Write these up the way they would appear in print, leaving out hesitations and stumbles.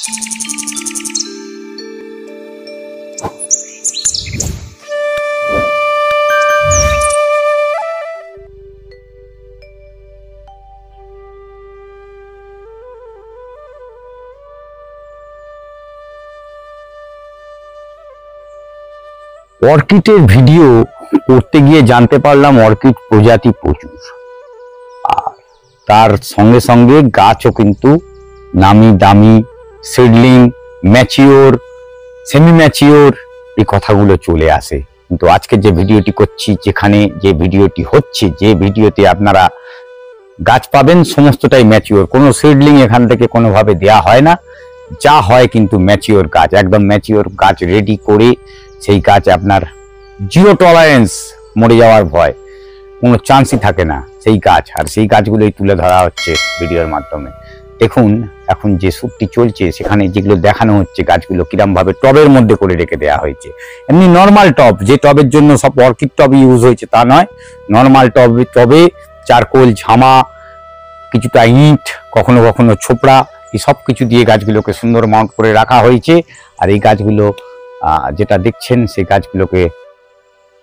অর্কিডের video করতে গিয়ে জানতে পারলাম অর্কিড প্রজাতি প্রচুর, আর তার সঙ্গে সঙ্গে গাছও কিন্তু নামি দামি, সিডলিং, ম্যাচিওর, সেমি ম্যাচিওর এই কথাগুলো চলে আসে। কিন্তু আজকে যে ভিডিওটি করছি, যেখানে যে ভিডিওটি হচ্ছে, যে ভিডিওতে আপনারা গাছ পাবেন সমস্তটাই ম্যাচিওর, কোনো সিডলিং এখান থেকে কোনোভাবে দেয়া হয় না। যা হয় কিন্তু ম্যাচিওর গাছ, একদম ম্যাচিওর গাছ রেডি করে সেই গাছ আপনার জিরো টলারেন্স, মরে যাওয়ার ভয়, কোনো চান্সই থাকে না সেই গাছ। আর সেই গাছগুলোই তুলে ধরা হচ্ছে ভিডিওর মাধ্যমে। দেখুন এখন যে শ্যুটটি চলছে সেখানে যেগুলো দেখানো হচ্ছে গাছগুলো কিরম ভাবে টবের মধ্যে করে রেখে দেওয়া হয়েছে। এমনি নর্মাল টব, যে টবের জন্য সব অর্কিড টব ইউজ হয়েছে তা নয়, নর্মাল টবে চারকোল, ঝামা, কিছুটা ইট, কখনো কখনো ছোপড়া, এই সব কিছু দিয়ে গাছগুলোকে সুন্দর মাউন্ট করে রাখা হয়েছে। আর এই গাছগুলো যেটা দেখছেন সেই গাছগুলোকে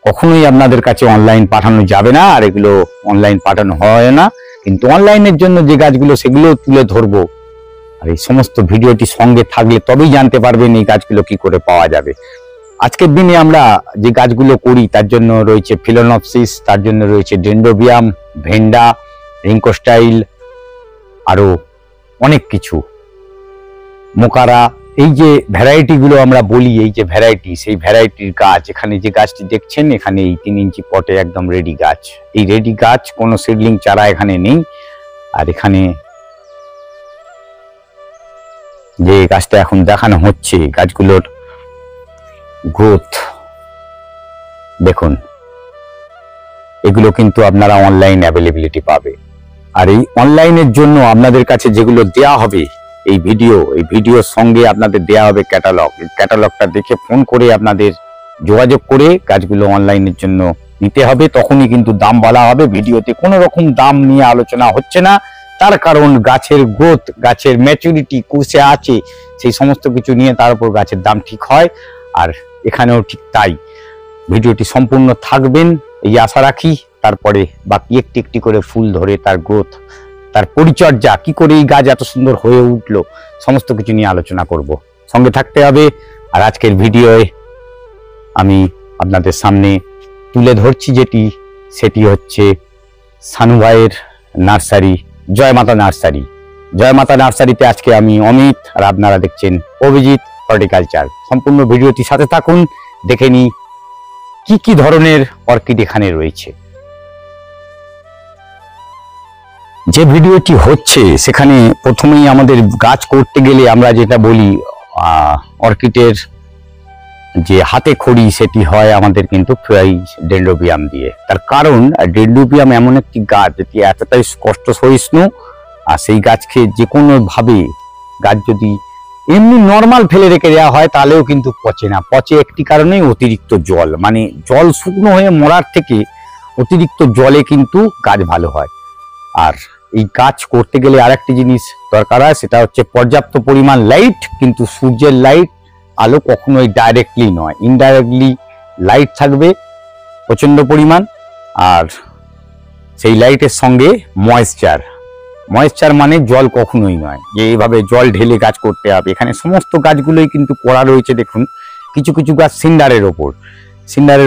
কখনোই আপনাদের কাছে অনলাইন পাঠানো যাবে না, আর এগুলো অনলাইন পাঠানো হয় না। কিন্তু অনলাইনের জন্য যে গাছগুলো সেগুলো তুলে ধরবো, আর এই সমস্ত ভিডিওটি সঙ্গে থাকলে তবেই জানতে পারবেন এই গাছগুলো কি করে পাওয়া যাবে। আজকের দিনে আমরা যে গাছগুলো করি তার জন্য রয়েছে ফিলোনপসিস, তার জন্য রয়েছে ডেন্ড্রোবিয়াম, ভেন্ডা, রিঙ্কোস্টাইল, আরো অনেক কিছু, মোকারা, এই যে ভ্যারাইটি গুলো আমরা বলি, এই যে ভ্যারাইটি, সেই ভ্যারাইটির গাছ। এখানে যে গাছটি দেখছেন এখানে এই 3 ইঞ্চি পটে একদম রেডি গাছ। এই রেডি গাছ, কোনো সিডলিং চারা এখানে নেই। আর এখানে যে গাছটা এখন দেখানো হচ্ছে, গাছগুলোর গ্রোথ দেখুন, এগুলো কিন্তু আপনারা অনলাইন অ্যাভেলেবিলিটি পাবে। আর এই অনলাইনের জন্য আপনাদের কাছে যেগুলো দেয়া হবে, এই ভিডিওর সঙ্গে আপনাদের দেয়া হবে ক্যাটালগ। ক্যাটালগটা দেখে ফোন করে আপনাদের যোগাযোগ করে গাছগুলো অনলাইনের জন্য নিতে হবে, তখনই কিন্তু দাম বলা হবে। ভিডিওতে কোনো রকম দাম নিয়ে আলোচনা হচ্ছে না, তার কারণ গাছের গ্রোথ, গাছের ম্যাচুরিটি কোষে আছে, সেই সমস্ত কিছু নিয়ে তার উপর গাছের দাম ঠিক হয়। আর এখানেও ঠিক তাই। ভিডিওটি সম্পূর্ণ থাকবেন এই আশা রাখি। তারপরে বাকি একটি একটি করে ফুল ধরে তার গ্রোথ, তার পরিচর্যা, কি করে এই গাছ এত সুন্দর হয়ে উঠলো, সমস্ত কিছু নিয়ে আলোচনা করব। সঙ্গে থাকতে হবে। আর আজকের ভিডিওয়ে আমি আপনাদের সামনে তুলে ধরছি সেটি হচ্ছে সানু ভাইয়ের নার্সারি, জয়মাতা নার্সারি। জয়মাতা নার্সারিতে আজকে আমি অমিত, আর আপনারা দেখছেন অভিজিৎ হর্টিকালচার। সম্পূর্ণ ভিডিওটি সাথে থাকুন, দেখে নিই কি কি ধরনের অর্কিড এখানে রয়েছে। যে ভিডিওটি হচ্ছে সেখানে প্রথমেই আমাদের গাছ করতে গেলে আমরা যেটা বলি, অর্কিডের যে হাতে খড়ি সেটি হয় আমাদের কিন্তু ডেন্ড্রোবিয়াম দিয়ে। তার কারণ ডেন্ড্রোবিয়াম এমন একটি গাছ যেটি এতটাই কষ্ট সহিষ্ণু, আর সেই গাছকে যে কোনো ভাবে গাছ যদি এমনি নর্মাল ফেলে রেখে দেওয়া হয় তাহলেও কিন্তু পচে না। পচে একটি কারণেই অতিরিক্ত জল, মানে জল শুকনো হয়ে মরার থেকে অতিরিক্ত জলে কিন্তু গাছ ভালো হয়। আর এই গাছ করতে গেলে আরেকটি জিনিস দরকার হয়, সেটা হচ্ছে পর্যাপ্ত পরিমাণ লাইট। কিন্তু সূর্যের লাইট, আলো কখনোই ডাইরেক্টলি নয়, ইনডাইরেক্টলি লাইট থাকবে প্রচন্ড পরিমাণ। আর সেই লাইটের সঙ্গে ময়েশ্চার মানে জল কখনোই নয় যে এইভাবে জল ঢেলে গাছ করতে হবে। এখানে সমস্ত গাছগুলোই কিন্তু করা রয়েছে। দেখুন কিছু কিছু গাছ সিন্ডারের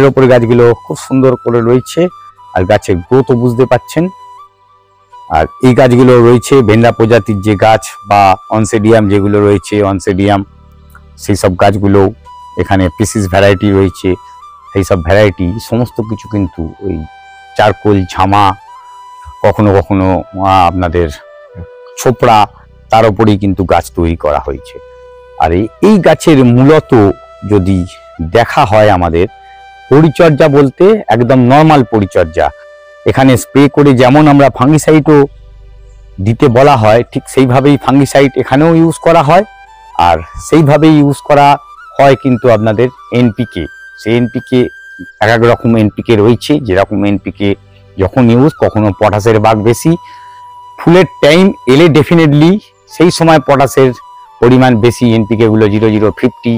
ওপর গাছগুলো খুব সুন্দর করে রয়েছে। আর গাছের গ্রোথও বুঝতে পাচ্ছেন। আর এই গাছগুলো রয়েছে ভেন্ডা প্রজাতির যে গাছ বা অনসেডিয়াম যেগুলো রয়েছে, অনসেডিয়াম, সেই সব গাছগুলো এখানে পিসিস ভ্যারাইটি রয়েছে। সেই সব ভ্যারাইটি সমস্ত কিছু কিন্তু ওই চারকোল, ঝামা, কখনো কখনো আপনাদের ছোপড়া, তার উপরেই কিন্তু গাছ তৈরি করা হয়েছে। আর এই গাছের মূলত যদি দেখা হয় আমাদের পরিচর্যা বলতে একদম নর্মাল পরিচর্যা। এখানে স্প্রে করে যেমন আমরা ফাঙ্গিসাইডও দিতে বলা হয়, ঠিক সেইভাবেই ফাঙ্গিসাইড এখানেও ইউজ করা হয়। আর সেইভাবেই ইউজ করা হয় কিন্তু আপনাদের এনপিকে। সেই এনপিকে এক এক রকম এনপিকে রয়েছে, যেরকম এনপিকে যখন ইউজ, কখনো পটাশের ভাগ বেশি। ফুলের টাইম এলে ডেফিনেটলি সেই সময় পটাশের পরিমাণ বেশি এনপিকে গুলো 0050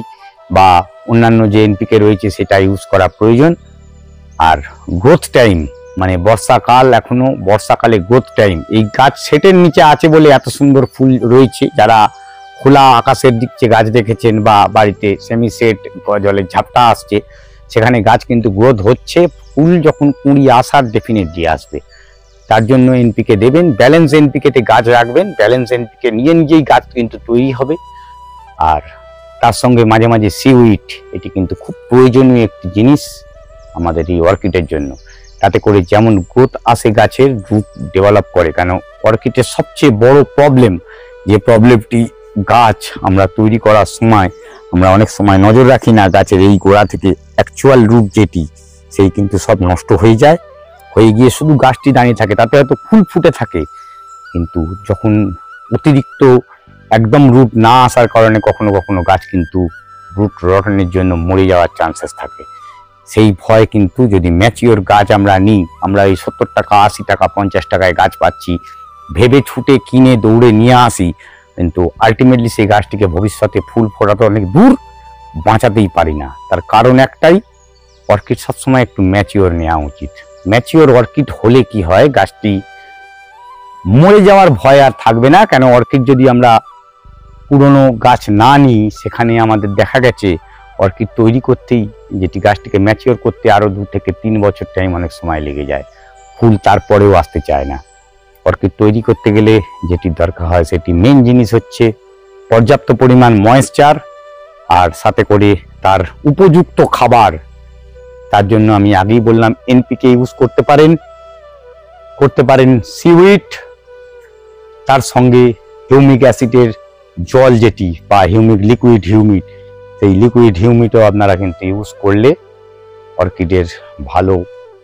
বা অন্যান্য যে এনপিকে রয়েছে সেটা ইউজ করা প্রয়োজন। আর গ্রোথ টাইম মানে বর্ষাকাল, এখনো বর্ষাকালে গ্রোথ টাইম, এই গাছ সেটের নিচে আছে বলে এত সুন্দর ফুল রয়েছে। যারা খোলা আকাশের দিকে গাছ দেখেছেন বা বাড়িতে সেমি সেট জলের ঝাপটা আসছে সেখানে গাছ কিন্তু গ্রোথ হচ্ছে, ফুল যখন কুঁড়ি আসার ডেফিনেটলি আসবে। তার জন্য এনপিকে দেবেন, ব্যালেন্স এনপিকেতে গাছ রাখবেন, ব্যালেন্স এনপিকে নিয়ে নিজেই গাছ কিন্তু তৈরি হবে। আর তার সঙ্গে মাঝে মাঝে সিউইড, এটি কিন্তু খুব প্রয়োজনীয় একটি জিনিস আমাদের এই অর্কিডের জন্য। তাতে করে যেমন গ্রোথ আসে, গাছের রুট ডেভেলপ করে। কেন অর্কিডের সবচেয়ে বড় প্রবলেম, যে প্রবলেমটি গাছ আমরা তৈরি করার সময় আমরা অনেক সময় নজর রাখি না, গাছের এই গোড়া থেকে অ্যাকচুয়াল রুট যেটি সেই কিন্তু সব নষ্ট হয়ে যায়, হয়ে গিয়ে শুধু গাছটি দাঁড়িয়ে থাকে, তাতে হয়তো ফুল ফুটে থাকে, কিন্তু যখন অতিরিক্ত একদম রুট না আসার কারণে কখনো কখনো গাছ কিন্তু রুট রটনের জন্য মরে যাওয়ার চান্সেস থাকে। সেই ভয় কিন্তু যদি ম্যাচিওর গাছ আমরা নিই, আমরা এই 70 টাকা 80 টাকা 50 টাকায় গাছ পাচ্ছি ভেবে ছুটে কিনে দৌড়ে নিয়ে আসি, কিন্তু আলটিমেটলি সেই গাছটিকে ভবিষ্যতে ফুল ফোটাতে অনেক দূর বাঁচাতেই পারি না। তার কারণ একটাই, অর্কিড সবসময় একটু ম্যাচিওর নেওয়া উচিত। ম্যাচিওর অর্কিড হলে কি হয়, গাছটি মরে যাওয়ার ভয় আর থাকবে না। কেন অর্কিড যদি আমরা পুরনো গাছ না নিই, সেখানে আমাদের দেখা গেছে অর্কিড তৈরি করতেই, যেটি গাছটিকে ম্যাচিওর করতে আরো 2 থেকে 3 বছর টাইম অনেক সময় লেগে যায়, ফুল তারপরেও আসতে চায় না। অর্কিড তৈরি করতে গেলে যেটি দরকার হয় সেটি মেন জিনিস হচ্ছে পর্যাপ্ত পরিমাণ ময়েশ্চার, আর সাথে করে তার উপযুক্ত খাবার। তার জন্য আমি আগেই বললাম এনপিকে ইউজ করতে পারেন সিউইড, তার সঙ্গে হিউমিক অ্যাসিডের জল যেটি বা লিকুইড হিউমিড, সেই লিকুইড হিউমিডও আপনারা কিন্তু ইউজ করলে অর্কিডের ভালো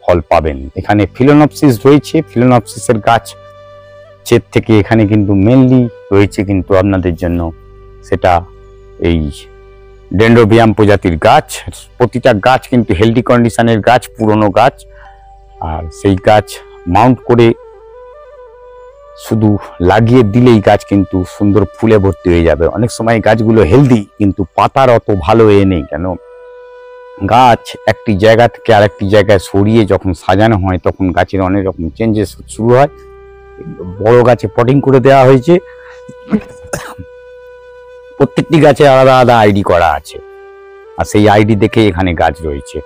ফল পাবেন। এখানে ফিলোনপসিস রয়েছে, ফিলোনপসিসের গাছ চেত থেকে এখানে কিন্তু মেনলি রয়েছে কিন্তু আপনাদের জন্য সেটা এই ডেন্ড্রোবিয়াম প্রজাতির গাছ। প্রতিটা গাছ কিন্তু হেলদি কন্ডিশনের গাছ, পুরনো গাছ, আর সেই গাছ মাউন্ট করে শুধু লাগিয়ে দিলেই গাছ কিন্তু সুন্দর ফুলে ভর্তি হয়ে যাবে। অনেক সময় গাছগুলো হেলদি কিন্তু পাতার অত ভালো নেই। কেন গাছ একটি জায়গা থেকে আরেকটি জায়গায় সরিয়ে যখন সাজানো হয় তখন গাছের অনেক রকম চেঞ্জেস শুরু হয়। বড় গাছে পটিং করে দেওয়া হয়েছে, প্রত্যেকটি গাছে আলাদা আলাদা আইডি করা আছে, আর সেই আইডি দেখে এখানে গাছ রয়েছে।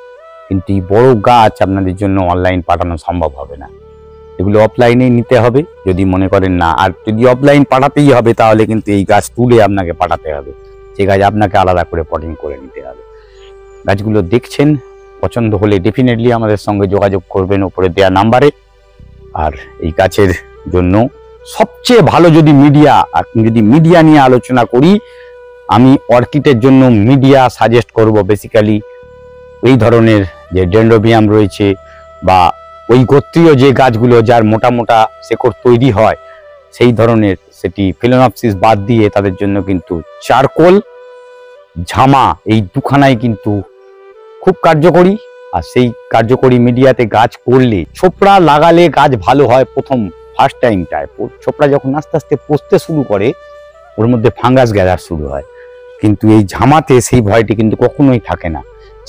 কিন্তু এই বড় গাছ আপনাদের জন্য অনলাইন পাঠানো সম্ভব হবে না, এগুলো অফলাইনেই নিতে হবে যদি মনে করেন না। আর যদি অফলাইন পাঠাতেই হবে তাহলে কিন্তু এই গাছ তুলে আপনাকে পাঠাতে হবে, যে গাছ আপনাকে আলাদা করে পটিং করে নিতে হবে। গাছগুলো দেখছেন, পছন্দ হলে ডেফিনেটলি আমাদের সঙ্গে যোগাযোগ করবেন উপরে দেওয়া নাম্বারে। আর এই গাছের জন্য সবচেয়ে ভালো যদি মিডিয়া নিয়ে আলোচনা করি, আমি অর্কিডের জন্য মিডিয়া সাজেস্ট করব। বেসিক্যালি এই ধরনের যে ডেন্ড্রোবিয়াম রয়েছে বা ওই গোত্রীয় যে গাছগুলো যার মোটা মোটা শেকড় তৈরি হয় সেই ধরনের, সেটি ফিলোনপসিস বাদ দিয়ে তাদের জন্য কিন্তু চারকোল, ঝামা, এই দুখানাই কিন্তু খুব কার্যকরী। আর সেই কার্যকরী মিডিয়াতে গাছ করলে, ছোপড়া লাগালে গাছ ভালো হয় ফার্স্ট টাইমটায়। ছোপড়া যখন আস্তে আস্তে পচতে শুরু করে ওর মধ্যে ফাঙ্গাস গ্যাদার শুরু হয়, কিন্তু এই ঝামাতে সেই ভয়টি কিন্তু কখনোই থাকে না।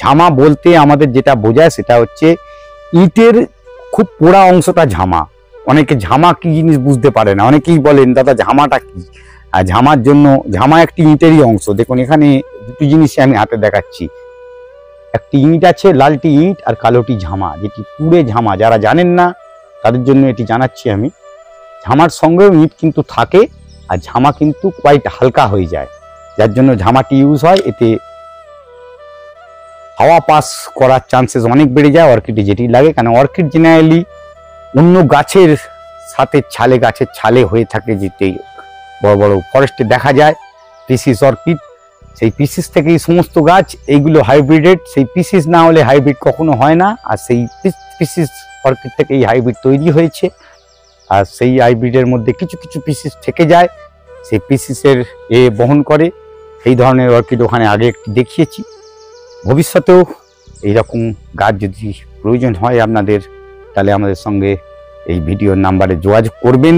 ঝামা বলতে আমাদের যেটা বোঝায় সেটা হচ্ছে ইটের খুব পোড়া অংশটা ঝামা। অনেকে ঝামা কি জিনিস বুঝতে পারে না, অনেকেই বলেন দাদা ঝামাটা কি। আর ঝামা একটি ইটেরই অংশ। দেখুন এখানে দুটি জিনিসই আমি হাতে দেখাচ্ছি, একটি ইট আছে, লালটি ইট, আর কালোটি ঝামা, যেটি পুড়ে ঝামা। যারা জানেন না তাদের জন্য এটি জানাচ্ছি আমি। ঝামার সঙ্গেও ইট কিন্তু থাকে, আর ঝামা কিন্তু কোয়াইট হালকা হয়ে যায়, যার জন্য ঝামাটি ইউজ হয়। এতে হাওয়া পাস করার চান্সেস অনেক বেড়ে যায় অর্কিডে যেটি লাগে। কারণ অর্কিড জেনারেলি অন্য গাছের সাথে গাছের ছালে হয়ে থাকে, যেটি বড় বড় ফরেস্টে দেখা যায় পিসিস অর্কিড। সেই পিসিস থেকেই সমস্ত গাছ, এইগুলো হাইব্রিডেড। সেই পিসিস না হলে হাইব্রিড কখনো হয় না, আর সেই পিসিস অর্কিড থেকে এই হাইব্রিড তৈরি হয়েছে। আর সেই হাইব্রিডের মধ্যে কিছু কিছু পিসিস থেকে যায়, সেই পিসিসের বহন করে। সেই ধরনের অর্কিড ওখানে আগে একটি দেখিয়েছি। ভবিষ্যতেও এইরকম গাছ যদি প্রয়োজন হয় আপনাদের, তাহলে আমাদের সঙ্গে এই ভিডিওর নাম্বারে যোগাযোগ করবেন।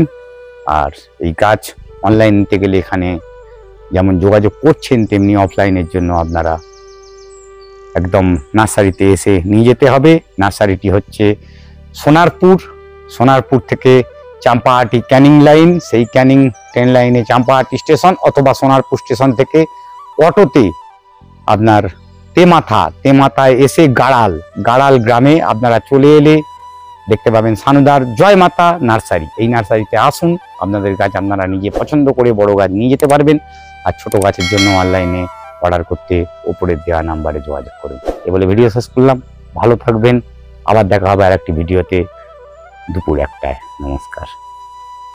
আর এই গাছ অনলাইন নিতে গেলে এখানে যেমন যোগাযোগ করছেন, তেমনি অফলাইনের জন্য আপনারা একদম নার্সারিতে এসে নিয়ে যেতে হবে। নার্সারিটি হচ্ছে সোনারপুর থেকে চাম্পাহাটি ক্যানিং লাইন, সেই ক্যানিং ট্রেন লাইনে চাম্পাহাটি স্টেশন, অথবা সোনারপুর স্টেশন থেকে অটোতে আপনার তেমাথায় এসে গাড়াল গ্রামে আপনারা চলে এলে দেখতে পাবেন সানুদার জয় মাতা নার্সারি। এই নার্সারিতে আসুন, আপনাদের গাছ আপনারা নিজে পছন্দ করে বড় গাছ নিয়ে যেতে পারবেন। আর ছোট গাছের জন্য অনলাইনে অর্ডার করতে ওপরের দেওয়া নাম্বারে যোগাযোগ করুন। এ বলে ভিডিও শেষ করলাম। ভালো থাকবেন, আবার দেখা হবে আর একটি ভিডিওতে দুপুর 1টায়। নমস্কার।